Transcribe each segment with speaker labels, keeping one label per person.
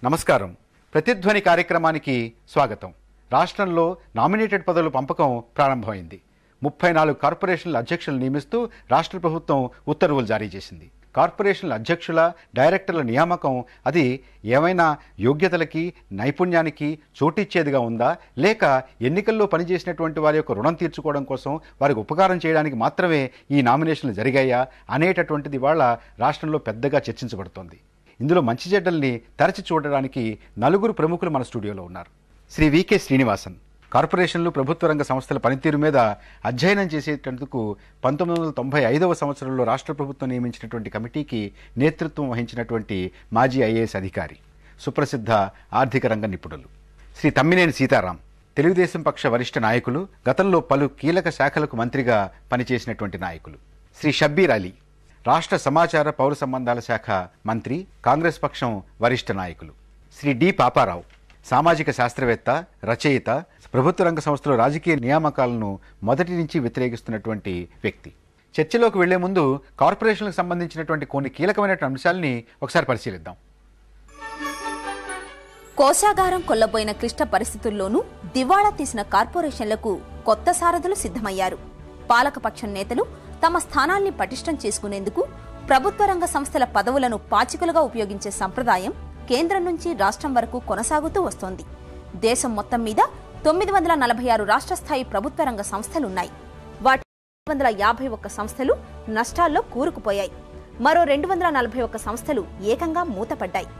Speaker 1: నమస్కారం. ప్రతిధ్వని కార్యక్రమానికి స్వాగతం. రాష్ట్రంలో నామినేటెడ్ పదవుల పంపకం ప్రారంభమైంది. 34 కార్పొరేషన్ల అధ్యక్షులను నియమిస్తూ రాష్ట్ర ప్రభుత్వం ఉత్తర్వులు జారీ చేసింది. కార్పొరేషన్ల అధ్యక్షుల, డైరెక్టర్ల నియామకం అది ఏమైనా యోగ్యతలకి, నైపుణ్యానికి చోటిచ్చేదిగా ఉందా, లేక ఎన్నికల్లో పనిచేసినటువంటి వారి యొక్క రుణం తీర్చుకోవడం కోసం వారికి ఉపకారం చేయడానికి మాత్రమే ఈ నామినేషన్లు జరిగాయా అనేటటువంటిది వాళ్ళ రాష్ట్రంలో పెద్దగా చర్చించబడుతోంది. ఇందులో మంచి చెడ్డల్ని తరచి చూడడానికి 4 ప్రముఖులు మన స్టూడియోలో ఉన్నారు. శ్రీ వికే శ్రీనివాసన్ కార్పొరేషన్లు, ప్రభుత్వ రంగ సంస్థల పనితీరు మీద అధ్యయనం చేసేటందుకు 1995వ సంవత్సరంలో రాష్ట్ర ప్రభుత్వం నియమించినటువంటి కమిటీకి నేతృత్వం వహించినటువంటి మాజీ ఐఏఎస్ అధికారి, సుప్రసిద్ధ ఆర్థిక రంగ నిపుణులు. శ్రీ తమ్మినేని సీతారాం తెలుగుదేశం పక్ష వరిష్ఠ నాయకులు, గతంలో పలు కీలక శాఖలకు మంత్రిగా పనిచేసినటువంటి నాయకులు. శ్రీ షబ్బీర్ అలీ రాష్ట్ర సమాచార పౌర సంబంధాల శాఖ మంత్రి, కాంగ్రెస్ పక్షం వరిష్ఠ నాయకులు. శ్రీ డి పాపారావు సామాజిక శాస్త్రవేత్త, రచయిత, ప్రభుత్వ రంగ సంస్థలో రాజకీయ నియామకాలను మొదటి నుంచి వ్యతిరేకిస్తున్నటువంటి వ్యక్తి. చర్చలోకి వెళ్లే ముందు కార్పొరేషన్లకు సంబంధించినటువంటి కొన్ని కీలకమైన అంశాలని ఒకసారి పరిశీలిద్దాం.
Speaker 2: కోశాగారం కొల్లబోయిన క్లిష్ట పరిస్థితుల్లోనూ దివాళా తీసిన కార్పొరేషన్లకు కొత్త సారథులు సిద్ధమయ్యారు. పాలకపక్షం నేతలు తమ స్థానాల్ని పటిష్టం చేసుకునేందుకు ప్రభుత్వ రంగ సంస్థల పదవులను పాచికలుగా ఉపయోగించే సంప్రదాయం కేంద్రం నుంచి రాష్ట్రం వరకు కొనసాగుతూ వస్తోంది. దేశం మొత్తం మీద 946 రాష్ట్ర స్థాయి ప్రభుత్వ రంగ సంస్థలున్నాయి. వాటి 251 సంస్థలు నష్టాల్లో కూరుకుపోయాయి. మరో 241 సంస్థలు ఏకంగా మూతపడ్డాయి.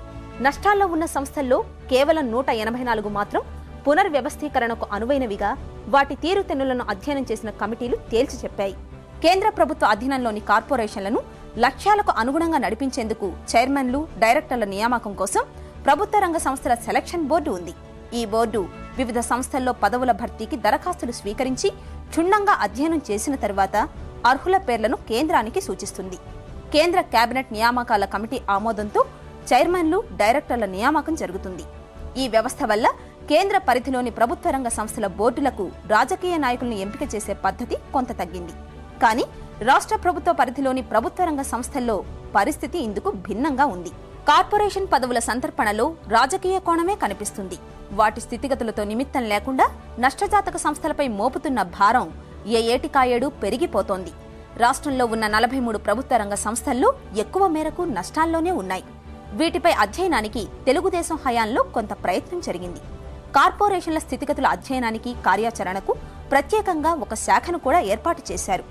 Speaker 2: నష్టాల్లో ఉన్న సంస్థల్లో కేవలం 184 మాత్రం పునర్వ్యవస్థీకరణకు అనువైనవిగా వాటి తీరుతెన్నులను అధ్యయనం చేసిన కమిటీలు తేల్చి చెప్పాయి. కేంద్ర ప్రభుత్వ అధీనంలోని కార్పొరేషన్లను లక్ష్యాలకు అనుగుణంగా నడిపించేందుకు చైర్మన్లు, డైరెక్టర్ల నియామకం కోసం ప్రభుత్వ రంగ సంస్థల సెలక్షన్ బోర్డు ఉంది. ఈ బోర్డు వివిధ సంస్థల్లో పదవుల భర్తీకి దరఖాస్తులు స్వీకరించి క్షుణ్ణంగా అధ్యయనం చేసిన తర్వాత అర్హుల పేర్లను కేంద్రానికి సూచిస్తుంది. కేంద్ర కేబినెట్ నియామకాల కమిటీ ఆమోదంతో చైర్మన్లు, డైరెక్టర్ల నియామకం జరుగుతుంది. ఈ వ్యవస్థ వల్ల కేంద్ర పరిధిలోని ప్రభుత్వ రంగ సంస్థల బోర్డులకు రాజకీయ నాయకులను ఎంపిక చేసే పద్ధతి కొంత తగ్గింది. కానీ రాష్ట్ర ప్రభుత్వ పరిధిలోని ప్రభుత్వ రంగ సంస్థల్లో పరిస్థితి ఇందుకు భిన్నంగా ఉంది. కార్పొరేషన్ పదవుల సంతర్పణలో రాజకీయ కోణమే కనిపిస్తుంది. వాటి స్థితిగతులతో నిమిత్తం లేకుండా నష్టజాతక సంస్థలపై మోపుతున్న భారం ఏ ఏటికాయేడు పెరిగిపోతోంది. రాష్ట్రంలో ఉన్న 43 ప్రభుత్వ రంగ సంస్థల్లో ఎక్కువ మేరకు నష్టాల్లోనే ఉన్నాయి. వీటిపై అధ్యయనానికి తెలుగుదేశం హయాంలో కొంత ప్రయత్నం జరిగింది. కార్పొరేషన్ల స్థితిగతుల అధ్యయనానికి, కార్యాచరణకు ప్రత్యేకంగా ఒక శాఖను కూడా ఏర్పాటు చేశారు.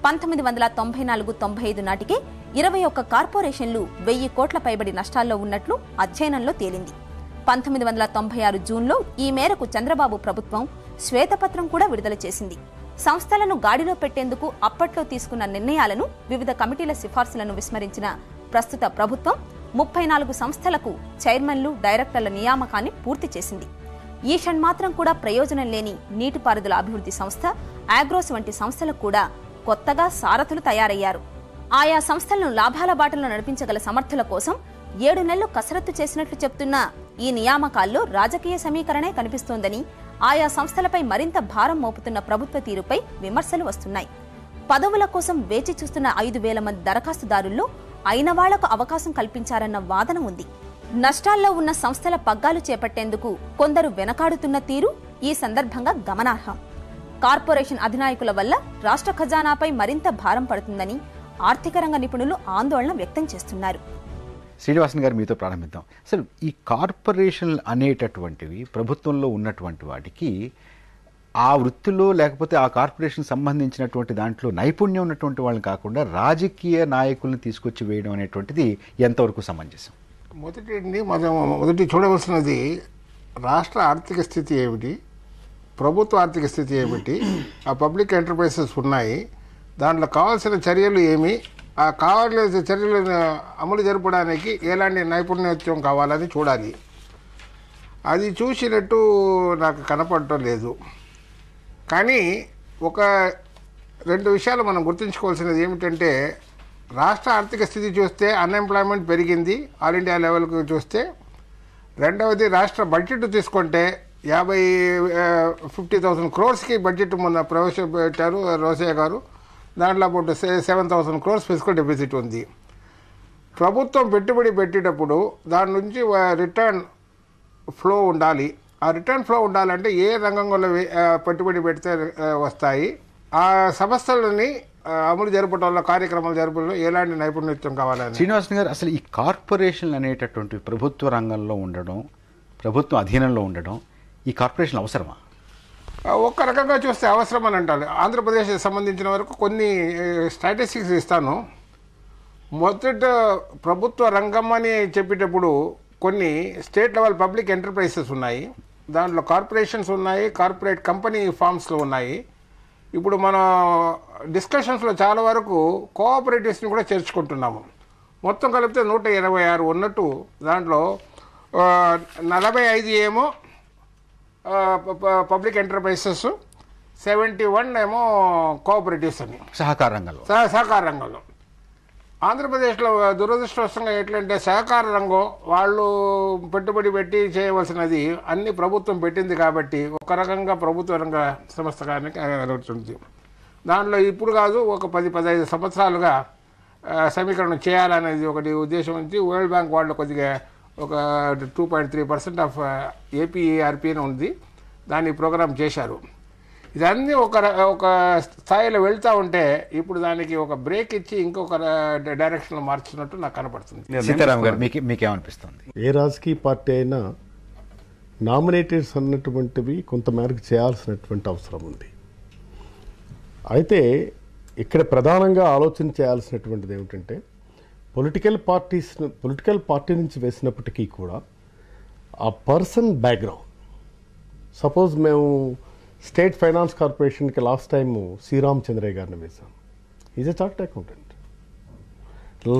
Speaker 2: 1994-95 నాటికే 21 కార్పొరేషన్లు 1000 కోట్ల పైబడి నష్టాల్లో ఉన్నట్లు అధ్యయనంలో తేలింది. 1996 జూన్లో ఈ మేరకు చంద్రబాబు ప్రభుత్వం శ్వేతపత్రం కూడా విడుదల చేసింది. సంస్థలను గాడిలో పెట్టేందుకు అప్పట్లో తీసుకున్న నిర్ణయాలను, వివిధ కమిటీల సిఫార్సులను విస్మరించిన ప్రస్తుత ప్రభుత్వం 34 సంస్థలకు చైర్మన్లు, డైరెక్టర్ల నియామకాన్ని పూర్తి చేసింది. ఈ షణ్మాత్రం కూడా ప్రయోజనం లేని నీటిపారుదల అభివృద్ధి సంస్థ, ఆగ్రోస్ వంటి సంస్థలకు కూడా కొత్తగా సారథులు తయారయ్యారు. ఆయా సంస్థలను లాభాల బాటలో నడిపించగల సమర్థుల కోసం 7 నెలలు కసరత్తు చేసినట్లు చెప్తున్న ఈ నియామకాల్లో రాజకీయ సమీకరణే కనిపిస్తోందని, ఆయా సంస్థలపై మరింత భారం మోపుతున్న ప్రభుత్వ తీరుపై విమర్శలు వస్తున్నాయి. పదవుల కోసం వేచి చూస్తున్న 5,000 మంది దరఖాస్తుదారుల్లో అయిన వాళ్లకు అవకాశం కల్పించారన్న వాదన ఉంది. నష్టాల్లో ఉన్న సంస్థల పగ్గాలు చేపట్టేందుకు కొందరు వెనకాడుతున్న తీరు ఈ సందర్భంగా గమనార్హం. కార్పొరేషన్ అధినాయకుల వల్ల రాష్ట్ర ఖజానాపై మరింత భారం పడుతుందని ఆర్థిక రంగ నిపుణులు ఆందోళన వ్యక్తం చేస్తున్నారు.
Speaker 1: శ్రీనివాసన్ గారు, మీతో ప్రారంభిద్దాం. అసలు ఈ కార్పొరేషన్లు అనేటటువంటివి ప్రభుత్వంలో ఉన్నటువంటి వాటికి ఆ వృత్తిలో, లేకపోతే ఆ కార్పొరేషన్ సంబంధించినటువంటి దాంట్లో నైపుణ్యం ఉన్నటువంటి వాళ్ళని కాకుండా రాజకీయ నాయకులను తీసుకొచ్చి వేయడం అనేటువంటిది ఎంతవరకు సమంజసం?
Speaker 3: మొదటి చూడవలసినది రాష్ట్ర ఆర్థిక స్థితి ఏమిటి, ప్రభుత్వ ఆర్థిక స్థితి ఏమిటి, ఆ పబ్లిక్ ఎంటర్ప్రైజెస్ ఉన్నాయి, దాంట్లో కావాల్సిన చర్యలు ఏమి, ఆ కావాల్సిన చర్యలను అమలు జరపడానికి ఎలాంటి నైపుణ్యత్వం కావాలని చూడాలి. అది చూసినట్టు నాకు కనపడటం లేదు. కానీ 2 విషయాలు మనం గుర్తుంచుకోవాల్సినది ఏమిటంటే, రాష్ట్ర ఆర్థిక స్థితి చూస్తే అన్ఎంప్లాయ్మెంట్ పెరిగింది ఆల్ ఇండియా లెవెల్కి చూస్తే. రెండవది, రాష్ట్ర బడ్జెట్ తీసుకుంటే 50,000 crores బడ్జెట్ మొన్న ప్రవేశపెట్టారు రోసయ్య గారు. దాంట్లో అప్పుడు 7,000 crores ఫిజికల్ డెఫిసిట్ ఉంది. ప్రభుత్వం పెట్టుబడి పెట్టేటప్పుడు దాని నుంచి రిటర్న్ ఫ్లో ఉండాలి. ఆ రిటర్న్ ఫ్లో ఉండాలంటే ఏ రంగంలో పెట్టుబడి పెడితే వస్తాయి, ఆ సంస్థలని అమలు జరపడంలో, కార్యక్రమాలు జరపడంలో ఎలాంటి నైపుణ్యం కావాలని.
Speaker 1: శ్రీనివాసన్ గారు, అసలు ఈ కార్పొరేషన్లు అనేటటువంటి ప్రభుత్వ రంగంలో ఉండడం, ప్రభుత్వం అధీనంలో ఉండడం, ఈ కార్పొరేషన్ అవసరమా?
Speaker 3: ఒక్క రకంగా చూస్తే అవసరం అని అంటారు. ఆంధ్రప్రదేశ్కి సంబంధించిన వరకు కొన్ని స్టాటిస్టిక్స్ ఇస్తాను. మొదట ప్రభుత్వ రంగం అని చెప్పేటప్పుడు కొన్ని స్టేట్ లెవెల్ పబ్లిక్ ఎంటర్ప్రైజెస్ ఉన్నాయి, దాంట్లో కార్పొరేషన్స్ ఉన్నాయి, కార్పొరేట్ కంపెనీ ఫార్మ్స్లో ఉన్నాయి. ఇప్పుడు మన డిస్కషన్స్లో చాలా వరకు కోఆపరేటివ్స్ని కూడా చేర్చుకుంటున్నాము. మొత్తం కలిపితే 126 ఉన్నట్టు దాంట్లో 45 ఏమో పబ్లిక్ ఎంటర్ప్రైజెస్, 71 ఏమో కోఆపరేటివ్స్ అని
Speaker 1: సహకార
Speaker 3: రంగంలో. ఆంధ్రప్రదేశ్లో దురదృష్టవశంగా ఎట్లంటే సహకార రంగం వాళ్ళు పెట్టుబడి పెట్టి చేయవలసినది అన్ని ప్రభుత్వం పెట్టింది కాబట్టి ఒక రకంగా ప్రభుత్వ రంగ సంస్థగానే జరుగుతుంది. దాంట్లో ఇప్పుడు కాదు, ఒక 10-15 సంవత్సరాలుగా సమీకరణం చేయాలనేది ఒకటి ఉద్దేశం ఉంది. వరల్డ్ బ్యాంక్ వాళ్ళు కొద్దిగా ఒక 2.3% ఆఫ్ ఏపీఆర్పీని ఉంది, దాన్ని ప్రోగ్రామ్ చేశారు. ఇదన్నీ ఒక స్థాయిలో వెళ్తూ ఉంటే ఇప్పుడు దానికి ఒక బ్రేక్ ఇచ్చి ఇంకొక డైరెక్షన్లో మార్చున్నట్టు నాకు కనపడుతుంది.
Speaker 1: సీతారాం గారు, మీకేమనిపిస్తుంది?
Speaker 4: ఏ రాజకీయ పార్టీ అయినా నామినేటెడ్స్ అన్నటువంటివి కొంతమేరకు చేయాల్సినటువంటి అవసరం ఉంది. అయితే ఇక్కడ ప్రధానంగా ఆలోచన చేయాల్సినటువంటిది ఏమిటంటే, పొలిటికల్ పార్టీ నుంచి వేసినప్పటికీ కూడా ఆ పర్సన్ బ్యాక్గ్రౌండ్. సపోజ్ మేము స్టేట్ ఫైనాన్స్ కార్పొరేషన్కి లాస్ట్ టైం శ్రీరామచంద్రయ్య గారిని వేశాం. Is a chartered accountant.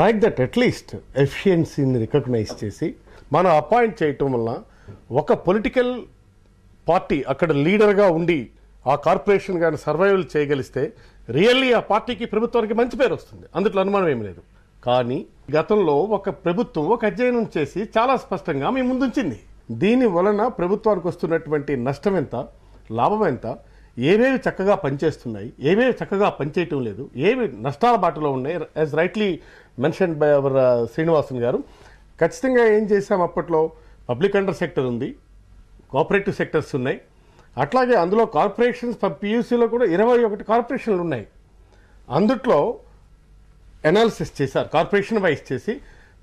Speaker 4: Like that at least ఎఫిషియన్సీని రికగ్నైజ్ చేసి మనం అపాయింట్ చేయటం వల్ల ఒక పొలిటికల్ పార్టీ అక్కడ లీడర్గా ఉండి ఆ కార్పొరేషన్ కానీ సర్వైవల్ చేయగలిస్తే రియల్లీ ఆ పార్టీకి, ప్రభుత్వానికి మంచి పేరు వస్తుంది, అందులో అనుమానం ఏమి లేదు. కానీ గతంలో ఒక ప్రభుత్వం ఒక అధ్యయనం చేసి చాలా స్పష్టంగా మీ ముందుంచింది. దీని వలన ప్రభుత్వానికి వస్తున్నటువంటి నష్టం ఎంత, లాభం ఎంత, ఏవేవి చక్కగా పనిచేస్తున్నాయి, ఏవేవి చక్కగా పనిచేయటం లేదు, ఏవి నష్టాల బాటలో ఉన్నాయి. As rightly mention by our Srinivasan గారు, ఖచ్చితంగా ఏం చేశాం అప్పట్లో, పబ్లిక్ అండర్ సెక్టర్ ఉంది, కోఆపరేటివ్ సెక్టర్స్ ఉన్నాయి, అట్లాగే అందులో కార్పొరేషన్స్ పియూసీలో కూడా 21 కార్పొరేషన్లు ఉన్నాయి. అందుట్లో ఎనాలిసిస్ చేశారు, కార్పొరేషన్ వైజ్ చేసి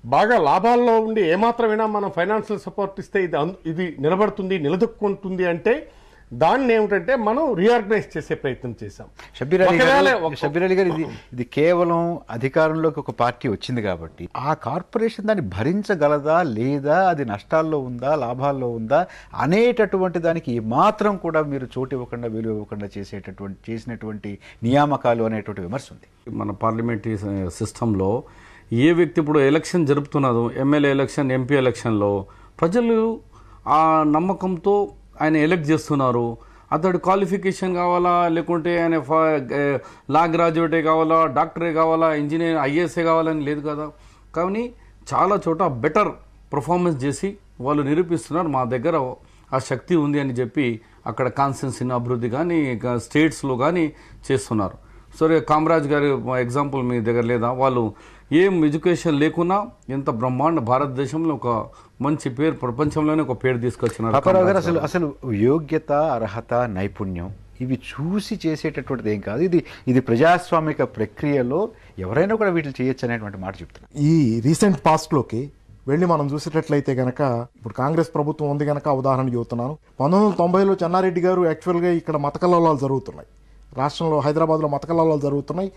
Speaker 4: బాగా లాభాల్లో ఉండి ఏమాత్రమైనా మనం ఫైనాన్షియల్ సపోర్ట్ ఇస్తే ఇది నిలబడుతుంది, నిలదొక్కుంటుంది అంటే దాన్ని ఏమిటంటే మనం రీఆర్గనైజ్ చేసే ప్రయత్నం చేశాం.
Speaker 1: షబ్బీర్ అలీ గారు, ఇది కేవలం అధికారంలోకి ఒక పార్టీ వచ్చింది కాబట్టి ఆ కార్పొరేషన్ దాన్ని భరించగలదా లేదా, అది నష్టాల్లో ఉందా లాభాల్లో ఉందా అనేటటువంటి దానికి మాత్రం కూడా మీరు చోటు ఇవ్వకుండా, విలువ ఇవ్వకుండా చేసినటువంటి నియామకాలు అనేటువంటి విమర్శ ఉంది.
Speaker 5: మన పార్లమెంటరీ సిస్టంలో ఏ వ్యక్తి ఇప్పుడు ఎలక్షన్ జరుపుతున్నదో, ఎమ్మెల్యే ఎలక్షన్, ఎంపీ ఎలక్షన్లో ప్రజలు ఆ నమ్మకంతో ఆయన ఎలక్ట్ చేస్తున్నారు. అతడు క్వాలిఫికేషన్ కావాలా, లేకుంటే ఆయన లా గ్రాడ్యుయేటే కావాలా, డాక్టరే కావాలా, ఇంజనీర్, ఐఏఎస్ఏ కావాలని లేదు కదా. కానీ చాలా చోట బెటర్ పర్ఫార్మెన్స్ చేసి వాళ్ళు నిరూపిస్తున్నారు, మా దగ్గర ఆ శక్తి ఉంది అని చెప్పి అక్కడ కాన్స్టిట్యున్సీని అభివృద్ధి కానీ స్టేట్స్లో కానీ చేస్తున్నారు. సరే, కామరాజ్ గారి ఎగ్జాంపుల్ మీ దగ్గర లేదా? వాళ్ళు ఏం ఎడ్యుకేషన్ లేకున్నా ఎంత బ్రహ్మాండ భారతదేశంలో ఒక మంచి పేరు, ప్రపంచంలోనే ఒక పేరు తీసుకొచ్చినారు.
Speaker 1: అసలు యోగ్యత, అర్హత, నైపుణ్యం ఇవి చూసి చేసేటటువంటిది ఏం కాదు. ఇది ప్రజాస్వామిక ప్రక్రియలో ఎవరైనా కూడా వీటిని చేయొచ్చు అనేటువంటి మాట చెప్తున్నారు.
Speaker 6: ఈ రీసెంట్ పాస్ట్లోకి వెళ్ళి మనం చూసేటట్లయితే కనుక, ఇప్పుడు కాంగ్రెస్ ప్రభుత్వం ఉంది కనుక ఉదాహరణ చెబుతున్నాను. 1990లో చెన్నారెడ్డి గారు యాక్చువల్గా ఇక్కడ మత కల్లోలాలు జరుగుతున్నాయి, రాష్ట్రంలో హైదరాబాద్లో మత కల్లోలాలు జరుగుతున్నాయి.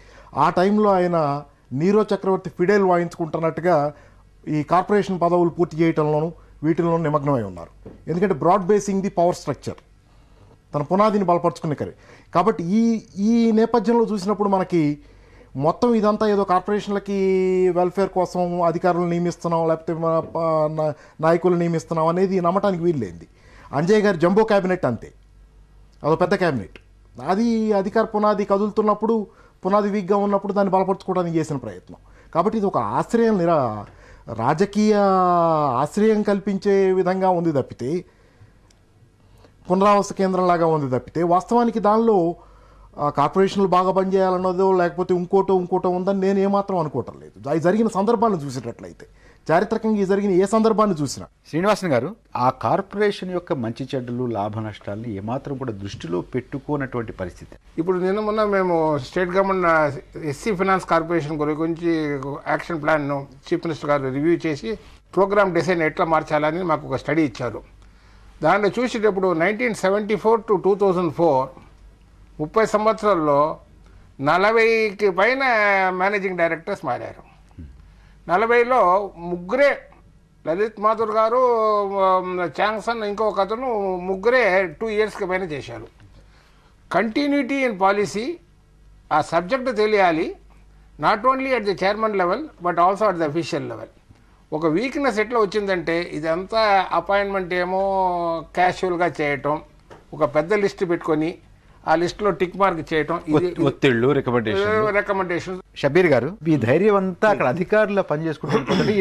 Speaker 6: ఆ టైంలో ఆయన నీరో చక్రవర్తి ఫిడేల్ వాయించుకుంటున్నట్టుగా ఈ కార్పొరేషన్ పదవులు పూర్తి చేయటంలోనూ వీటిల్లోనూ నిమగ్నమై ఉన్నారు. ఎందుకంటే broad basing the power structure, తన పునాదిని బలపరుచుకునే కాబట్టి ఈ నేపథ్యంలో చూసినప్పుడు మనకి మొత్తం ఇదంతా ఏదో కార్పొరేషన్లకి వెల్ఫేర్ కోసం అధికారులు నియమిస్తున్నాం, లేకపోతే నాయకులు నియమిస్తున్నాం అనేది నమ్మటానికి వీల్లేంది. అంజయ్ గారి జంబో క్యాబినెట్ అంతే, అదో పెద్ద క్యాబినెట్. అది అధికార పునాది కదులుతున్నప్పుడు, పునాది వీక్గా ఉన్నప్పుడు దాన్ని బలపరుచుకోవడానికి చేసిన ప్రయత్నం. కాబట్టి ఇది ఒక రాజకీయ ఆశ్రయం కల్పించే విధంగా ఉంది తప్పితే, పునరావాస కేంద్రంలాగా ఉంది తప్పితే, వాస్తవానికి దానిలో కార్పొరేషన్లు బాగా పనిచేయాలన్నదో లేకపోతే ఇంకోటో ఉందని నేను ఏమాత్రం అనుకోవటం లేదు. అది జరిగిన సందర్భాలను చూసేటట్లయితే చారిత్రకంగా జరిగిన ఏ సందర్భాన్ని చూసినా.
Speaker 1: శ్రీనివాసన్ గారు, ఆ కార్పొరేషన్ యొక్క మంచి చెడ్డలు లాభ నష్టాలని ఏమాత్రం కూడా దృష్టిలో పెట్టుకోనటువంటి పరిస్థితి.
Speaker 3: ఇప్పుడు నిన్న మొన్న మేము state government SC finance corporation గురించి యాక్షన్ ప్లాన్ను చీఫ్ మినిస్టర్ గారు రివ్యూ చేసి ప్రోగ్రామ్ డిజైన్ ఎట్లా మార్చాలని మాకు ఒక స్టడీ ఇచ్చారు. దాంట్లో చూసేటప్పుడు 1974 to 2004 30 సంవత్సరాల్లో 40కి పైన మేనేజింగ్ డైరెక్టర్స్ మారారు. 40లో ముగ్గురే, లలిత్ మాథుర్ గారు, చాంగ్సన్ ఇంకొక అతను, ముగ్గురే 2 yearsకి పైన చేశారు. కంటిన్యూటీ ఇన్ పాలసీ, ఆ సబ్జెక్ట్ తెలియాలి, not only at the chairman level but also at the official level. ఒక వీక్నెస్ ఎట్లా వచ్చిందంటే ఇదంతా అపాయింట్మెంట్ ఏమో క్యాషువల్గా చేయటం, ఒక పెద్ద లిస్ట్ పెట్టుకొని ఆ లిస్టులో టిక్ మార్క్ చేయటం,
Speaker 1: ఒత్తిళ్లు, రికమెండేషన్. షబీర్ గారు, ఈ ధైర్యం అంతా అక్కడ అధికారులు పనిచేసుకుంటున్నటువంటి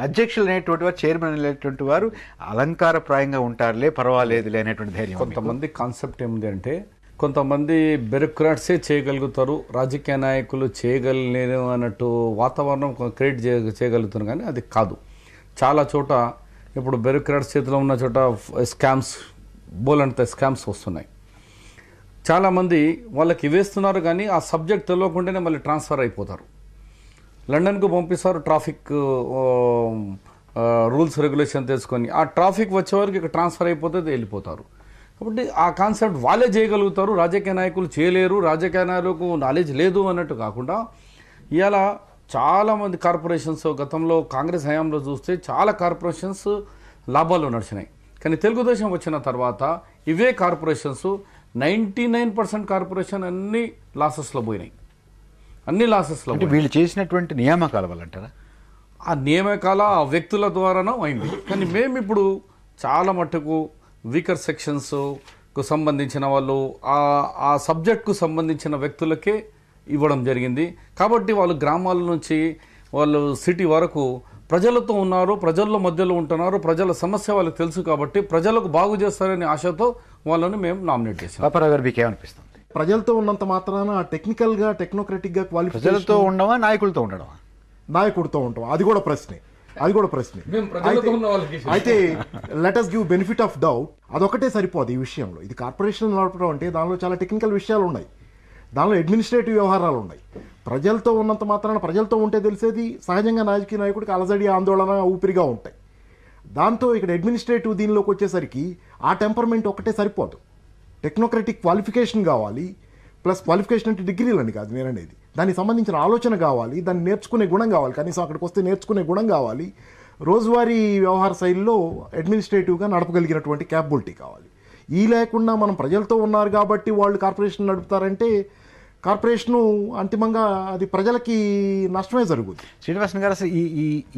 Speaker 1: అధ్యక్షులు అనేటువంటి వారు, చైర్మన్ అనేటువంటి వారు అలంకారప్రాయంగా ఉంటారులే, పర్వాలేదులే అనేటువంటి ధైర్యం.
Speaker 5: కొంతమంది కాన్సెప్ట్ ఏమిటి అంటే, కొంతమంది బ్యూరోక్రాట్సే చేయగలుగుతారు, రాజకీయ నాయకులు చేయగలేరు అన్నట్టు వాతావరణం క్రియేట్ చేయగలుగుతారు, కానీ అది కాదు. చాలా చోట ఇప్పుడు బ్యూరోక్రాట్స్ చేతిలో ఉన్న చోట స్కామ్స్, బోలంత స్కామ్స్ వస్తున్నాయి. చాలామంది వాళ్ళకి ఇవేస్తున్నారు, కానీ ఆ సబ్జెక్ట్ తెలియకుండానే మళ్ళీ ట్రాన్స్ఫర్ అయిపోతారు. లండన్కు పంపిస్తారు ట్రాఫిక్ రూల్స్ రెగ్యులేషన్ తెలుసుకొని, ఆ ట్రాఫిక్ వచ్చే వరకు ఇక్కడ ట్రాన్స్ఫర్ అయిపోతే వెళ్ళిపోతారు. కాబట్టి ఆ కాన్సెప్ట్ వాళ్ళే చేయగలుగుతారు, రాజకీయ నాయకులు చేయలేరు, రాజకీయ నాయకులకు నాలెడ్జ్ లేదు అన్నట్టు కాకుండా, ఇవాళ చాలామంది కార్పొరేషన్స్ గతంలో కాంగ్రెస్ హయాంలో చూస్తే చాలా కార్పొరేషన్స్ లాభాలు నడిచినాయి. కానీ తెలుగుదేశం వచ్చిన తర్వాత ఇవే కార్పొరేషన్స్ 99% కార్పొరేషన్ అన్ని లాసెస్లో పోయినాయి. అన్ని లాసెస్లో.
Speaker 1: వీళ్ళు చేసినటువంటి నియామకాల వల్ల అంటారా?
Speaker 5: ఆ నియామకాల ఆ వ్యక్తుల ద్వారానో అయింది. కానీ మేము ఇప్పుడు చాలా మట్టుకు వీకర్ సెక్షన్స్కు సంబంధించిన వాళ్ళు, ఆ సబ్జెక్ట్కు సంబంధించిన వ్యక్తులకే ఇవ్వడం జరిగింది. కాబట్టి వాళ్ళు గ్రామాల నుంచి వాళ్ళు సిటీ వరకు ప్రజలతో ఉన్నారు, ప్రజల మధ్యలో ఉంటున్నారు, ప్రజల సమస్య వాళ్ళకి తెలుసు, కాబట్టి ప్రజలకు బాగు చేస్తారనే ఆశతో వాళ్ళని మేము నామినేట్ చేసాం.
Speaker 1: పాపారావు గారు, మీకు ఏమనిపిస్తుంది?
Speaker 6: ప్రజలతో ఉన్నంత మాత్రాన టెక్నికల్ గా, టెక్నోక్రటిక్ గా క్వాలిఫికేషన్,
Speaker 1: ప్రజలతో ఉండవా నాయకులతో ఉండడం?
Speaker 6: నాయకుడితో ఉంటాం, అది కూడా ప్రశ్నే. అయితే let us give benefit of doubt. అదొకటే సరిపోదు ఈ విషయంలో. ఇది కార్పొరేషన్ నడపడం అంటే దానిలో చాలా టెక్నికల్ విషయాలు ఉన్నాయి, దానిలో అడ్మినిస్ట్రేటివ్ వ్యవహారాలు ఉన్నాయి. ప్రజలతో ఉన్నంత మాత్రాన, ప్రజలతో ఉంటే తెలిసేది సహజంగా రాజకీయ నాయకుడికి అలజడి, ఆందోళన, ఊపిరిగా ఉంటాయి. దాంతో ఇక్కడ అడ్మినిస్ట్రేటివ్ దీనిలోకి వచ్చేసరికి ఆ టెంపర్మెంట్ ఒకటే సరిపోదు. టెక్నోక్రటిక్ క్వాలిఫికేషన్ కావాలి, ప్లస్ క్వాలిఫికేషన్ అంటే డిగ్రీలని కాదు నేను అనేది, దానికి సంబంధించిన ఆలోచన కావాలి, దాన్ని నేర్చుకునే గుణం కావాలి, కనీసం అక్కడికి వస్తే నేర్చుకునే గుణం కావాలి, రోజువారీ వ్యవహార శైలిలో అడ్మినిస్ట్రేటివ్గా నడపగలిగినటువంటి క్యాపబిలిటీ కావాలి. ఈ లేకుండా మనం ప్రజలతో ఉన్నారు కాబట్టి వాళ్ళు కార్పొరేషన్ నడుపుతారంటే కార్పొరేషను అంతిమంగా అది ప్రజలకి నష్టమే జరుగుతుంది.
Speaker 1: శ్రీనివాసన్ గారు, అసలు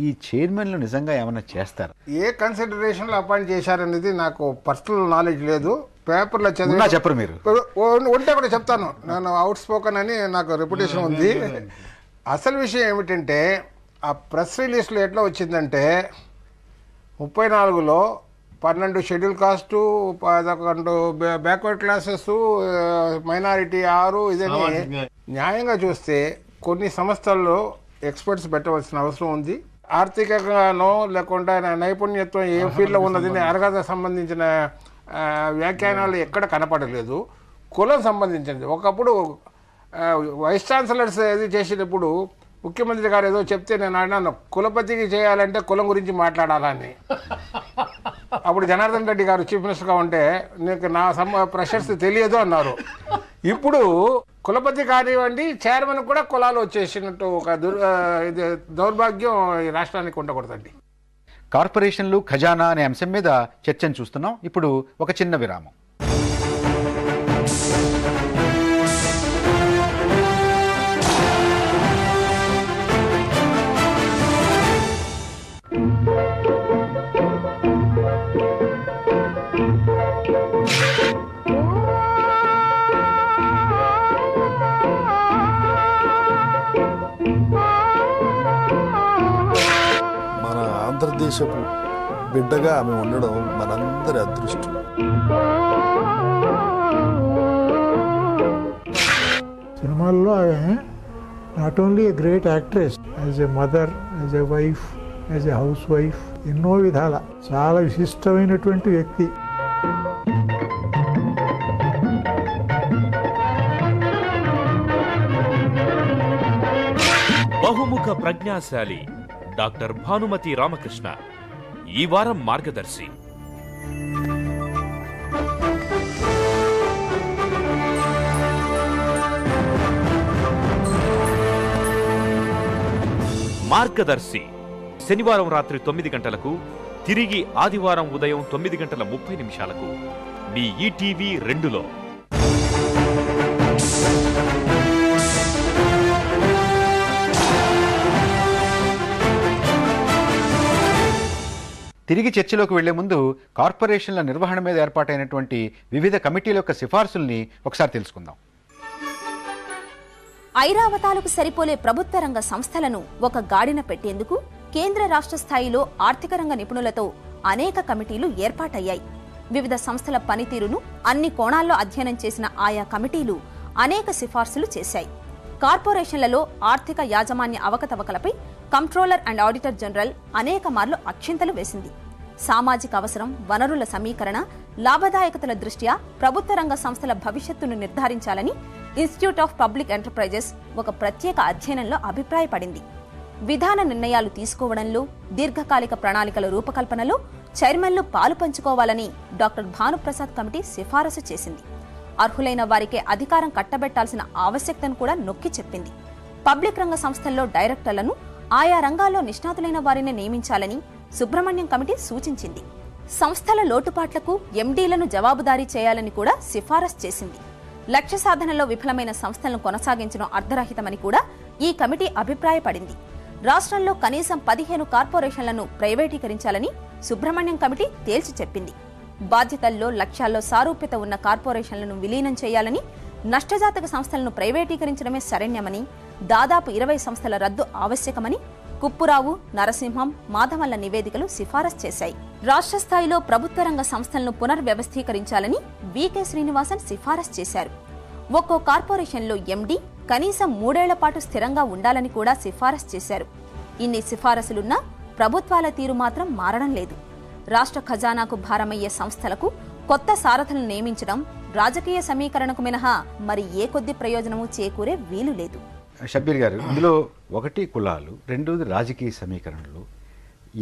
Speaker 1: ఈ చైర్మన్లు నిజంగా ఏమైనా చేస్తారు?
Speaker 3: ఏ కన్సిడరేషన్లో అపాయింట్ చేశారనేది నాకు పర్సనల్ నాలెడ్జ్ లేదు. పేపర్లో చదివి
Speaker 1: చెప్పరు మీరు?
Speaker 3: ఉంటే కూడా చెప్తాను, నేను అవుట్ స్పోకన్ అని నాకు రెప్యుటేషన్ ఉంది. అసలు విషయం ఏమిటంటే ఆ ప్రెస్ రిలీజ్లో ఎట్లా వచ్చిందంటే 34లో 12 schedule cost, 11 backward classes, minority 6, ఇదని న్యాయంగా చూస్తే కొన్ని సంస్థల్లో ఎక్స్పర్ట్స్ పెట్టవలసిన అవసరం ఉంది. ఆర్థికంగానో లేకుండా నైపుణ్యత్వం ఏ ఫీల్డ్లో ఉన్నది అర్హత సంబంధించిన వ్యాఖ్యానాలు ఎక్కడ కనపడలేదు. కులం సంబంధించినది ఒకప్పుడు వైస్ ఛాన్సలర్స్ ఇది చేసేటప్పుడు ముఖ్యమంత్రి గారు ఏదో చెప్తే నేను అన్నాను, కులపతికి చేయాలంటే కులం గురించి మాట్లాడాలని. అప్పుడు జనార్దన్ రెడ్డి గారు చీఫ్ మినిస్టర్గా ఉంటే నీకు నా ప్రెషర్స్ తెలియదు అన్నారు. ఇప్పుడు కులపతి కానివ్వండి, చైర్మన్ కూడా కులాలు వచ్చేసినట్టు ఒక దౌర్భాగ్యం ఈ రాష్ట్రానికి ఉండకూడదండి.
Speaker 1: కార్పొరేషన్లు, ఖజానా అనే అంశం మీద చర్చను చూస్తున్నాం. ఇప్పుడు ఒక చిన్న విరామం.
Speaker 7: ఆంధ్రదేశపు బిడ్డగా ఆమె ఉండడం మనందరి అదృష్టం.
Speaker 8: సినిమాల్లో ఆమె not only a great actress, as a mother, as a wife, as a house wife ఎన్నో విధాల చాలా విశిష్టమైనటువంటి వ్యక్తి.
Speaker 9: బహుముఖ ప్రజ్ఞాశాలి డాక్టర్ భానుమతి రామకృష్ణ ఈ వారం మార్గదర్శి. మార్గదర్శి శనివారం రాత్రి 9 గంటలకు, తిరిగి ఆదివారం ఉదయం 9:30 మీ ఈటీవీ 2లో.
Speaker 1: తిరిగి చర్చలోకి వెళ్లే ముందు కార్పొరేషన్ల నిర్వహణ మీద ఏర్పాటైనటువంటి వివిధ కమిటీల యొక్క సిఫార్సుల్ని ఒకసారి తెలుసుకుందాం.
Speaker 2: ఐరావతాలకు సరిపోలే ప్రభుత్వ రంగ సంస్థలను ఒక గాడిన పెట్టేందుకు కేంద్ర రాష్ట్ర స్థాయిలో ఆర్థిక రంగ నిపుణులతో అనేక కమిటీలు ఏర్పాటయ్యాయి. వివిధ సంస్థల పనితీరును అన్ని కోణాల్లో అధ్యయనం చేసిన ఆయా కమిటీలు అనేక సిఫార్సులు చేశాయి. కార్పొరేషన్లలో ఆర్థిక యాజమాన్య అవకతవకలపై కంట్రోలర్ అండ్ ఆడిటర్ జనరల్ అనేక మార్లు అక్షింతలు వేసింది. సామాజిక అవసరం, వనరుల సమీకరణ, లాభదాయకతల దృష్ట్యా ప్రభుత్వ రంగ సంస్థల భవిష్యత్తును నిర్ధారించాలని ఇన్స్టిట్యూట్ ఆఫ్ పబ్లిక్ ఎంటర్ప్రైజెస్ ఒక ప్రత్యేక అధ్యయనంలో అభిప్రాయపడింది. విధాన నిర్ణయాలు తీసుకోవడంలో, దీర్ఘకాలిక ప్రణాళికల రూపకల్పనలో చైర్మన్లు పాలు పంచుకోవాలని డాక్టర్ భానుప్రసాద్ కమిటీ సిఫారసు చేసింది. అర్హులైన వారికే అధికారం కట్టబెట్టాల్సిన ఆవశ్యకతను కూడా నొక్కి చెప్పింది. పబ్లిక్ రంగ సంస్థల్లో డైరెక్టర్లను ఆయా రంగాల్లో నిష్ణాతులైన వారిని నియమించాలని సుబ్రహ్మణ్యం కమిటీ సూచించింది. సంస్థల లోటుపాట్లకు ఎండీలను జవాబుదారీ చేయాలని కూడా సిఫారసు చేసింది. లక్ష్య సాధనలో విఫలమైన సంస్థలను కొనసాగించడం అర్ధరహితమని కూడా ఈ కమిటీ అభిప్రాయపడింది. రాష్ట్రంలో కనీసం 15 కార్పొరేషన్లను ప్రైవేటీకరించాలని సుబ్రహ్మణ్యం కమిటీ తేల్చి చెప్పింది. బాధ్యతల్లో, లక్ష్యాల్లో సారూప్యత ఉన్న కార్పొరేషన్లను విలీనం చేయాలని, నష్టజాతక సంస్థలను ప్రైవేటీకరించడమే శరణ్యమని, దాదాపు 20 సంస్థల రద్దు ఆవశ్యకమని కుప్పురావు, నరసింహం, మాధవన్ల నివేదికలు సిఫారసు చేశాయి. రాష్ట్ర స్థాయిలో ప్రభుత్వ రంగ సంస్థలను పునర్వ్యవస్థీకరించాలని వికే శ్రీనివాసన్ సిఫారసు చేశారు. ఒక్కో కార్పొరేషన్లో ఎండీ కనీసం 3 ఏళ్ల పాటు స్థిరంగా ఉండాలని కూడా సిఫారసు చేశారు. ఇన్ని సిఫారసులున్నా ప్రభుత్వాల తీరు మాత్రం మారడం లేదు. రాష్ట్ర ఖజానాకు భారమయ్యే సంస్థలకు కొత్త సారథులను నియమించడం రాజకీయ సమీకరణకు మినహా మరి ఏ కొద్ది ప్రయోజనము చేకూరే వీలు లేదు.
Speaker 1: షబ్బీర్ గారు, ఇందులో ఒకటి కులాలు, రెండోది రాజకీయ సమీకరణలు.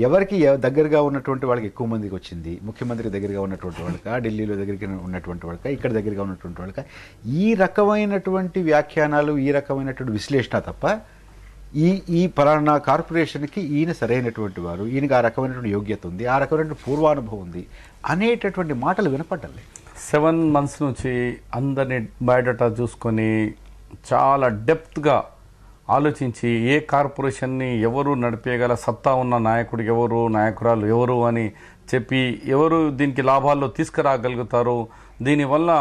Speaker 1: ఎవరికి దగ్గరగా ఉన్నటువంటి వాళ్ళకి ఎక్కువ మందికి వచ్చింది? ముఖ్యమంత్రికి దగ్గరగా ఉన్నటువంటి వాళ్ళక, ఢిల్లీలో దగ్గరికి ఉన్నటువంటి వాళ్ళక, ఇక్కడ దగ్గరగా ఉన్నటువంటి వాళ్ళక? ఈ రకమైనటువంటి వ్యాఖ్యానాలు, ఈ రకమైనటువంటి విశ్లేషణ తప్ప ఈ పలానా కార్పొరేషన్కి ఈయన సరైనటువంటి వారు, ఈయనకి ఆ రకమైనటువంటి యోగ్యత ఉంది, ఆ రకమైనటువంటి పూర్వానుభవం ఉంది అనేటటువంటి మాటలు వినపడ్డాలి.
Speaker 5: 7 months నుంచి అందరినీ బయోడేటా చూసుకొని చాలా డెప్త్గా ఆలోచించి ఏ కార్పొరేషన్ని ఎవరు నడిపేయగల సత్తా ఉన్న నాయకుడు ఎవరు, నాయకురాలు ఎవరు అని చెప్పి ఎవరు దీనికి లాభాల్లో తీసుకురాగలుగుతారో, దీనివల్ల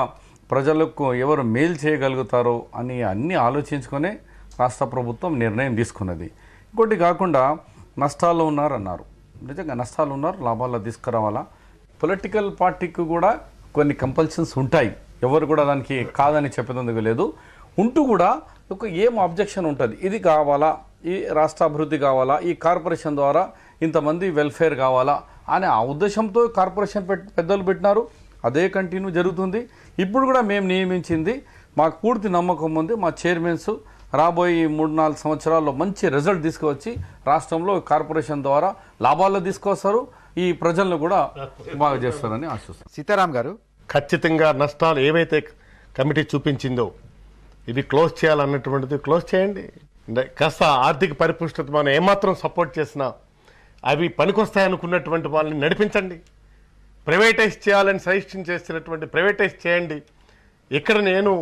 Speaker 5: ప్రజలకు ఎవరు మేలు చేయగలుగుతారో అని అన్నీ ఆలోచించుకొని రాష్ట్ర ప్రభుత్వం నిర్ణయం తీసుకున్నది. ఇంకోటి కాకుండా నష్టాల్లో ఉన్నారన్నారు, నిజంగా నష్టాలు ఉన్నారు, లాభాల్లో తీసుకురావాలా. పొలిటికల్ పార్టీకి కూడా కొన్ని కంపల్షన్స్ ఉంటాయి, ఎవరు కూడా దానికి కాదని చెప్పేందుకు లేదు. ఉంటూ కూడా ఒక ఏం అబ్జెక్షన్ ఉంటుంది, ఇది కావాలా, ఈ రాష్ట్ర అభివృద్ధి కావాలా, ఈ కార్పొరేషన్ ద్వారా ఇంతమంది వెల్ఫేర్ కావాలా అనే ఆ ఉద్దేశంతో కార్పొరేషన్ పెద్దలు పెట్టినారు. అదే కంటిన్యూ జరుగుతుంది. ఇప్పుడు కూడా మేము నియమించింది, మాకు పూర్తి నమ్మకం ఉంది, మా చైర్మన్స్ రాబోయే 3-4 సంవత్సరాల్లో మంచి రిజల్ట్ తీసుకువచ్చి రాష్ట్రంలో కార్పొరేషన్ ద్వారా లాభాల్లో తీసుకొస్తారు, ఈ ప్రజలను కూడా బాగా చేస్తారని ఆశిస్తాను.
Speaker 1: సీతారాం గారు,
Speaker 4: ఖచ్చితంగా నష్టాలు ఏవైతే కమిటీ చూపించిందో ఇవి క్లోజ్ చేయాలన్నటువంటిది క్లోజ్ చేయండి. కాస్త ఆర్థిక పరిపుష్టత మనం ఏమాత్రం సపోర్ట్ చేసినా అవి పనికొస్తాయనుకున్నటువంటి వాళ్ళని నడిపించండి. ప్రైవేటైజ్ చేయాలని సజెషన్ చేస్తున్నటువంటి ప్రైవేటైజ్ చేయండి. ఇక్కడ నేను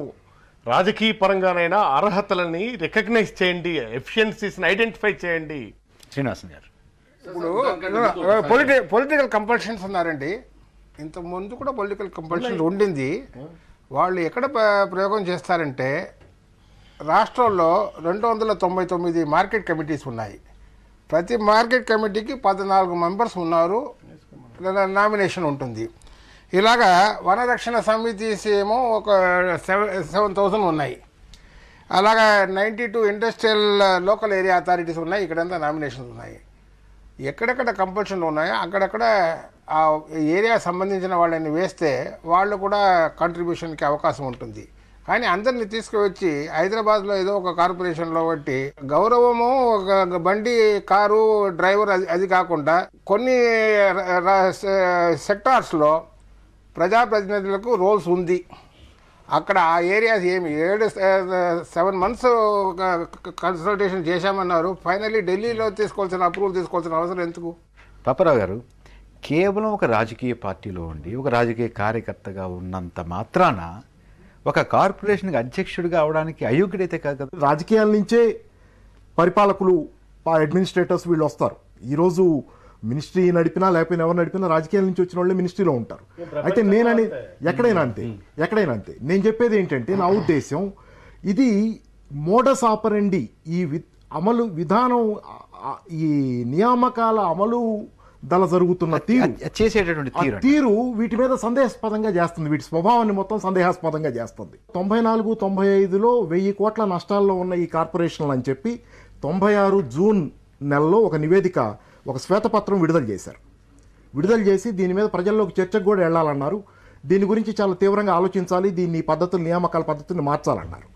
Speaker 4: రాజకీయ పరంగానైనా అర్హతలని రికగ్నైజ్ చేయండి, ఎఫిషియన్సీస్ని ఐడెంటిఫై చేయండి.
Speaker 1: శ్రీనివాసన్ గారు,
Speaker 3: ఇప్పుడు పొలిటికల్ కంపల్షన్స్ ఉన్నారండి. ఇంత ముందు కూడా పొలిటికల్ కంపల్షన్ ఉండింది. వాళ్ళు ఎక్కడ ప్రయోగం చేస్తారంటే, రాష్ట్రంలో 299 మార్కెట్ కమిటీస్ ఉన్నాయి. ప్రతి మార్కెట్ కమిటీకి 14 మెంబర్స్ ఉన్నారు, నామినేషన్ ఉంటుంది. ఇలాగా వనరక్షణ సమితిస్ ఏమో ఒక 7,000 ఉన్నాయి. అలాగా 92 ఇండస్ట్రియల్ లోకల్ ఏరియా అథారిటీస్ ఉన్నాయి, ఇక్కడంతా నామినేషన్స్ ఉన్నాయి. ఎక్కడెక్కడ కంపల్షన్ ఉన్నాయో అక్కడక్కడ ఆ ఏరియా సంబంధించిన వాళ్ళని వేస్తే వాళ్ళు కూడా కంట్రిబ్యూషన్కి అవకాశం ఉంటుంది. కానీ అందరిని తీసుకువచ్చి హైదరాబాద్లో ఏదో ఒక కార్పొరేషన్లో బట్టి గౌరవము ఒక బండి కారు డ్రైవర్ అది కాకుండా కొన్ని సెక్టార్స్లో ప్రజాప్రతినిధులకు రోల్స్ ఉంది. అక్కడ ఆ ఏరియాస్ ఏమి 7 months కన్సల్టేషన్ చేశామన్నారు. ఫైనల్లీ ఢిల్లీలో తీసుకోవాల్సిన అప్రూవల్ తీసుకోవాల్సిన అవసరం ఎందుకు?
Speaker 1: పాపారావు గారు, కేవలం ఒక రాజకీయ పార్టీలో ఉండి ఒక రాజకీయ కార్యకర్తగా ఉన్నంత మాత్రాన ఒక కార్పొరేషన్కి అధ్యక్షుడిగా అవడానికి అయోగ్యుడైతే కాదు కదా.
Speaker 6: రాజకీయాల నుంచే పరిపాలకులు అడ్మినిస్ట్రేటర్స్ వీళ్ళు వస్తారు. ఈరోజు మినిస్ట్రీ నడిపినా లేకపోయినా ఎవరు నడిపినా రాజకీయాల నుంచి వచ్చిన వాళ్ళే మినిస్ట్రీలో ఉంటారు. అయితే నేనని ఎక్కడైనా అంతే. నేను చెప్పేది ఏంటంటే, నా ఉద్దేశం ఇది మోడస్ ఆపరండి, ఈ అమలు విధానం, ఈ నియామకాల అమలు దళ జరుగుతున్న
Speaker 1: చేసేటటువంటి
Speaker 6: తీరు వీటి మీద సందేహాస్పదంగా చేస్తుంది. వీటి స్వభావాన్ని మొత్తం సందేహాస్పదంగా చేస్తుంది. 94-95లో 1000 కోట్ల నష్టాల్లో ఉన్న ఈ కార్పొరేషన్లు అని చెప్పి 96 జూన్ నెలలో ఒక నివేదిక, ఒక శ్వేతపత్రం విడుదల చేసి దీని మీద ప్రజల్లోకి చర్చకు కూడా వెళ్ళాలన్నారు. దీని గురించి చాలా తీవ్రంగా ఆలోచించాలి, దీన్ని నియామకాల పద్ధతుల్ని మార్చాలన్నారు.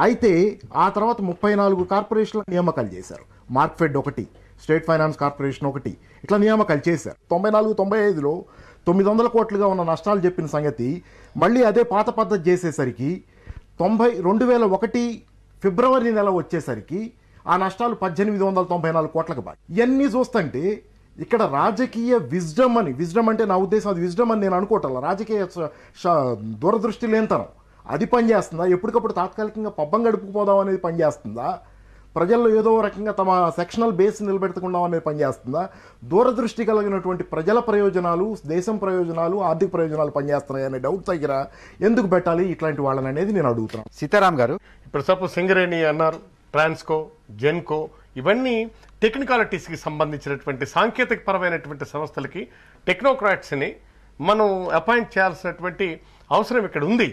Speaker 6: అయితే ఆ తర్వాత 34 కార్పొరేషన్ల నియామకాలు చేశారు. మార్క్ఫెడ్ ఒకటి, స్టేట్ ఫైనాన్స్ కార్పొరేషన్ ఒకటి, ఇట్లా నియామకాలు చేశారు. 94-95లో 900 కోట్లుగా ఉన్న నష్టాలు చెప్పిన సంగతి మళ్ళీ అదే పాత పద్ధతి చేసేసరికి 2001 ఫిబ్రవరి నెల వచ్చేసరికి ఆ నష్టాలు 1894 కోట్లకు బాగా. ఇవన్నీ చూస్తుంటే ఇక్కడ రాజకీయ విజ్డమ్ అంటే నా ఉద్దేశం అది విజ్డమ్ అని నేను అనుకోవటం. రాజకీయ దూరదృష్టి లేనితనం అది పనిచేస్తుందా? ఎప్పటికప్పుడు తాత్కాలికంగా పబ్బం గడుపుకుపోదాం అనేది పనిచేస్తుందా? ప్రజల్లో ఏదో రకంగా తమ సెక్షనల్ బేస్ నిలబెట్టుకుందాం అనేది పనిచేస్తుందా? దూరదృష్టి కలిగినటువంటి ప్రజల ప్రయోజనాలు, దేశం ప్రయోజనాలు, ఆర్థిక ప్రయోజనాలు పనిచేస్తున్నాయి అనే డౌట్ దగ్గర ఎందుకు పెట్టాలి ఇట్లాంటి వాళ్ళని అనేది నేను అడుగుతున్నాను.
Speaker 1: సీతారాం గారు,
Speaker 4: ఇప్పుడు సపోజ్ సింగరేణి అన్నారు, ట్రాన్స్కో, జెన్కో, ఇవన్నీ టెక్నికాలిటీస్కి సంబంధించినటువంటి సాంకేతిక పరమైనటువంటి సంస్థలకి టెక్నోక్రాట్స్ని మనం అపాయింట్ చేయాల్సినటువంటి అవసరం ఇక్కడ ఉంది.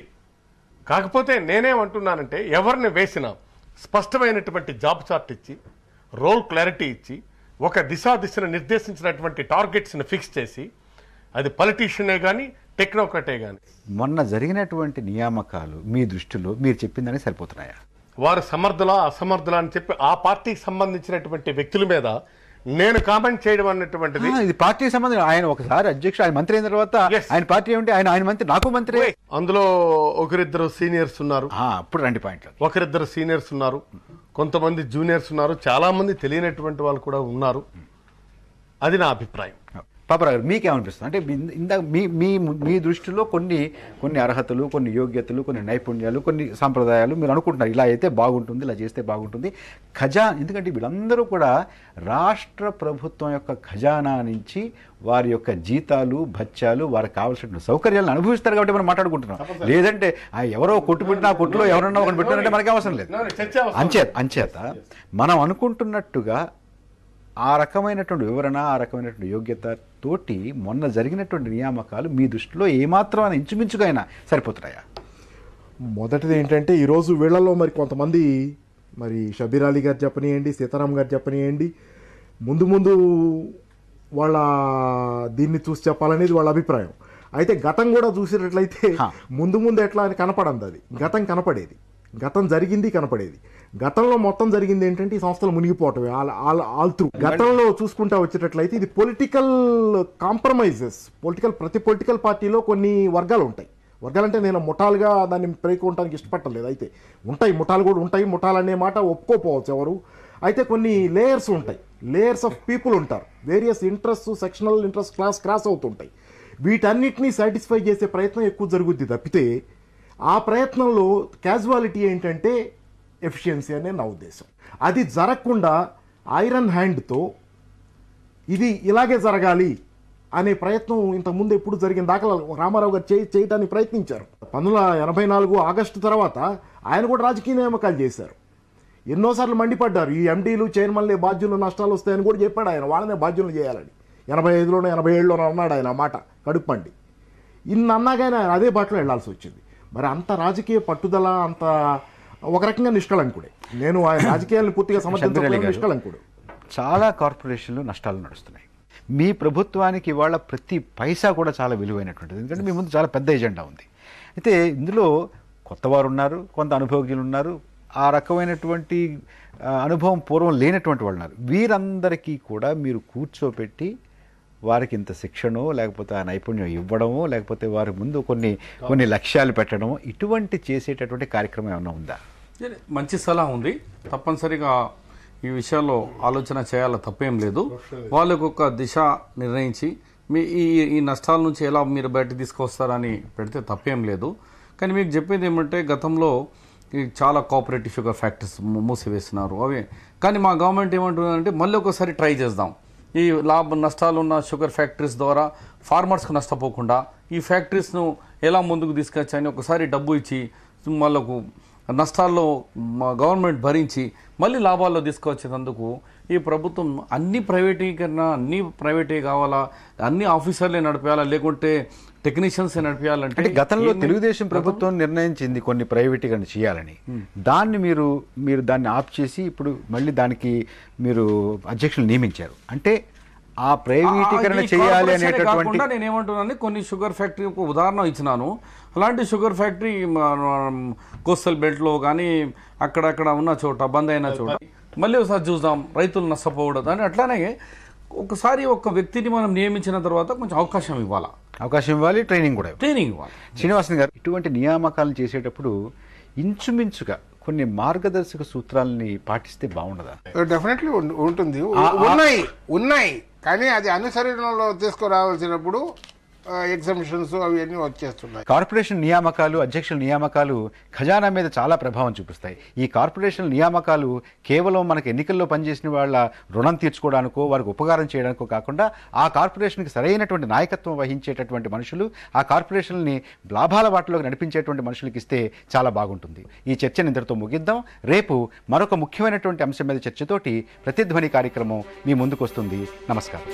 Speaker 4: కాకపోతే నేనేమంటున్నానంటే, ఎవరిని వేసినా స్పష్టమైనటువంటి జాబ్ చార్ట్ ఇచ్చి, రోల్ క్లారిటీ ఇచ్చి, ఒక దిశను నిర్దేశించినటువంటి టార్గెట్స్ని ఫిక్స్ చేసి, అది పొలిటీషియనే కానీ టెక్నోక్రాటే కానీ.
Speaker 1: మొన్న జరిగినటువంటి నియామకాలు మీ దృష్టిలో మీరు చెప్పిందని సరిపోతున్నాయా?
Speaker 4: వారు సమర్థులా అసమర్థులా అని చెప్పి ఆ పార్టీకి సంబంధించినటువంటి వ్యక్తుల మీద నేను కామెంట్ చేయడం అన్నటువంటిది
Speaker 1: ఇది పార్టీకి సంబంధించి. ఆయన ఒకసారి అధ్యక్షుడు, ఆయన మంత్రి అయిన తర్వాత ఆయన పార్టీ ఏమిటి, ఆయన మంత్రి, నాకు మంత్రి.
Speaker 4: అందులో ఒకరిద్దరు సీనియర్స్ ఉన్నారు.
Speaker 1: అప్పుడు రండి పాయింట్.
Speaker 4: ఒకరిద్దరు సీనియర్స్ ఉన్నారు, కొంతమంది జూనియర్స్ ఉన్నారు, చాలా మంది తెలియనటువంటి వాళ్ళు కూడా ఉన్నారు. అది నా అభిప్రాయం.
Speaker 1: పాపారావు గారు, మీకేమనిపిస్తుంది? అంటే ఇందాక మీ దృష్టిలో కొన్ని అర్హతలు, కొన్ని యోగ్యతలు, కొన్ని నైపుణ్యాలు, కొన్ని సాంప్రదాయాలు మీరు అనుకుంటున్నారు ఇలా అయితే బాగుంటుంది, ఇలా చేస్తే బాగుంటుంది. ఎందుకంటే వీళ్ళందరూ కూడా రాష్ట్ర ప్రభుత్వం యొక్క ఖజానా నుంచి వారి యొక్క జీతాలు, భత్యాలు, వారికి కావాల్సిన సౌకర్యాలను అనుభవిస్తారు కాబట్టి మనం మాట్లాడుకుంటున్నాం. లేదంటే ఎవరో కొట్టు పెట్టినా కొట్టులో ఎవరన్నా ఒకటి పెట్టారంటే మనకి అవసరం లేదు. అంచేత మనం అనుకుంటున్నట్టుగా ఆ రకమైనటువంటి వివరణ, ఆ రకమైనటువంటి యోగ్యత తోటి మొన్న జరిగినటువంటి నియామకాలు మీ దృష్టిలో ఏమాత్రం అని ఇంచుమించుగా అయినా సరిపోతున్నాయా?
Speaker 6: మొదటిది ఏంటంటే, ఈరోజు వీళ్లలో మరి కొంతమంది, మరి షబీర్ అలీ గారు చెప్పనియండి, సీతారాం గారు చెప్పనియండి, ముందు వాళ్ళ దీన్ని చూసి చెప్పాలనేది వాళ్ళ అభిప్రాయం. అయితే గతం కూడా చూసినట్లయితే ముందు ఎట్లా అని కనపడంది. అది గతం కనపడేది, గతం జరిగింది కనపడేది. గతంలో మొత్తం జరిగింది ఏంటంటే ఈ సంస్థలు మునిగిపోవటమే ఆల్ త్రూ. గతంలో చూసుకుంటా వచ్చేటట్లయితే ఇది పొలిటికల్ కాంప్రమైజెస్. ప్రతి పొలిటికల్ పార్టీలో కొన్ని వర్గాలు ఉంటాయి. వర్గాలంటే నేను ముఠాలుగా దాన్ని పేర్కొనడానికి ఇష్టపడలేదు. అయితే ఉంటాయి, ముఠాలు కూడా ఉంటాయి. ముఠాలు అనే మాట ఒప్పుకోపోవచ్చు ఎవరు. అయితే కొన్ని లేయర్స్ ఉంటాయి, లేయర్స్ ఆఫ్ పీపుల్ ఉంటారు. Various interest, sectional interest cross అవుతుంటాయి. వీటన్నిటినీ సాటిస్ఫై చేసే ప్రయత్నం ఎక్కువ జరుగుద్ది తప్పితే ఆ ప్రయత్నంలో క్యాజువాలిటీ ఏంటంటే ఎఫిషియన్సీ అనే నా ఉద్దేశం. అది జరగకుండా ఐరన్ హ్యాండ్తో ఇది ఇలాగే జరగాలి అనే ప్రయత్నం ఇంతకుముందు ఎప్పుడు జరిగిన దాఖలా రామారావు గారు చేయటానికి ప్రయత్నించారు. 1984 ఆగస్టు తర్వాత ఆయన కూడా రాజకీయ నియామకాలు చేశారు. ఎన్నోసార్లు మండిపడ్డారు, ఈ ఎండీలు, చైర్మన్లే బాధ్యులు, నష్టాలు వస్తాయని కూడా చెప్పాడు ఆయన. వాళ్ళనే బాధ్యులు చేయాలని 85లోనో 87లోనో అన్నాడు ఆయన మాట కడుపు మండి. అన్నాగానే ఆయన అదే బాటలో వెళ్లాల్సి వచ్చింది. మరి అంత రాజకీయ పట్టుదల, అంత ఒక రకంగా నిష్కళంకుడే. నేను ఆయన రాజకీయాలను పూర్తిగా సమర్థించడం నిష్కళంకుడు.
Speaker 1: చాలా కార్పొరేషన్లు నష్టాలు నడుస్తున్నాయి. మీ ప్రభుత్వానికి ఇవాళ ప్రతి పైసా కూడా చాలా విలువైనటువంటిది, ఎందుకంటే మీ ముందు చాలా పెద్ద ఎజెండా ఉంది. అయితే ఇందులో కొత్తవారు ఉన్నారు, కొంత అనుభవజ్ఞులు ఉన్నారు, ఆ రకమైనటువంటి అనుభవం పూర్వం లేనటువంటి వాళ్ళు ఉన్నారు. వీరందరికీ కూడా మీరు కూర్చోపెట్టి వారికి ఇంత శిక్షణో లేకపోతే ఆ నైపుణ్యం ఇవ్వడమో లేకపోతే వారి ముందు కొన్ని లక్ష్యాలు పెట్టడమో ఇటువంటి చేసేటటువంటి కార్యక్రమం ఏమైనా ఉందా?
Speaker 5: మంచి సలహా ఉంది. తప్పనిసరిగా ఈ విషయాల్లో ఆలోచన చేయాల తప్పేం లేదు. వాళ్ళకు ఒక దిశ నిర్ణయించి మీ ఈ నష్టాల నుంచి ఎలా మీరు బయట తీసుకొస్తారని పెడితే తప్పేం లేదు. కానీ మీకు చెప్పేది ఏమంటే గతంలో చాలా కోఆపరేటివ్ షుగర్ ఫ్యాక్టరీస్ మూసివేస్తున్నారు అవి. కానీ మా గవర్నమెంట్ ఏమంటుందంటే మళ్ళీ ఒకసారి ట్రై చేద్దాం, ఈ నష్టాలు ఉన్న షుగర్ ఫ్యాక్టరీస్ ద్వారా ఫార్మర్స్కు నష్టపోకుండా ఈ ఫ్యాక్టరీస్ను ఎలా ముందుకు తీసుకొచ్చాయని ఒకసారి డబ్బు ఇచ్చి వాళ్ళకు నష్టాల్లో గవర్నమెంట్ భరించి మళ్ళీ లాభాల్లో తీసుకొచ్చేందుకు ఈ ప్రభుత్వం అన్ని ప్రైవేటే కావాలా, అన్ని ఆఫీసర్లే నడిపేయాలా, లేకుంటే టెక్నీషియన్సే నడిపేయాలంటే
Speaker 1: గతంలో తెలుగుదేశం ప్రభుత్వం నిర్ణయించింది కొన్ని ప్రైవేటీకరణ చేయాలని. దాన్ని మీరు దాన్ని ఆప్ చేసి ఇప్పుడు మళ్ళీ దానికి మీరు అధ్యక్షులు నియమించారు. అంటే ఆ ప్రైవేటీకరణ చేయాలి అనేటటువంటి
Speaker 5: నేనేమంటున్నాను, కొన్ని షుగర్ ఫ్యాక్టరీ ఒక ఉదాహరణ ఇచ్చినాను. అలాంటి షుగర్ ఫ్యాక్టరీ కోస్టల్ బెల్ట్లో కానీ అక్కడక్కడ ఉన్న చోట బంద్ అయిన చోట మళ్ళీ ఒకసారి చూద్దాం, రైతులు నష్టపోవడం అని. అట్లానే ఒకసారి ఒక వ్యక్తిని మనం నియమించిన తర్వాత కొంచెం అవకాశం ఇవ్వాలి, ట్రైనింగ్ ఇవ్వాలి.
Speaker 1: శ్రీనివాసన్ గారు, ఇటువంటి నియామకాలను చేసేటప్పుడు ఇంచుమించుగా కొన్ని మార్గదర్శక సూత్రాలని పాటిస్తే బాగుండదా?
Speaker 3: డెఫినెట్లీ ఉంటుంది, ఉన్నాయి. కానీ అది అనుసరణలో తీసుకురావాల్సినప్పుడు ఎగ్జామిషన్స్ అవన్నీ వచ్చేస్తున్నాయి.
Speaker 1: కార్పొరేషన్ నియామకాలు, అధ్యక్షుల నియామకాలు ఖజానా మీద చాలా ప్రభావం చూపిస్తాయి. ఈ కార్పొరేషన్ నియామకాలు కేవలం మనకు ఎన్నికల్లో పనిచేసిన వాళ్ళ రుణం తీర్చుకోవడానికో వారికి ఉపకారం చేయడానికో కాకుండా ఆ కార్పొరేషన్కి సరైనటువంటి నాయకత్వం వహించేటటువంటి మనుషులు, ఆ కార్పొరేషన్ని లాభాల బాటలోకి నడిపించేటువంటి మనుషులకి ఇస్తే చాలా బాగుంటుంది. ఈ చర్చను ఇంతటితో ముగిద్దాం. రేపు మరొక ముఖ్యమైనటువంటి అంశం మీద చర్చతోటి ప్రతిధ్వని కార్యక్రమం మీ ముందుకు వస్తుంది. నమస్కారం.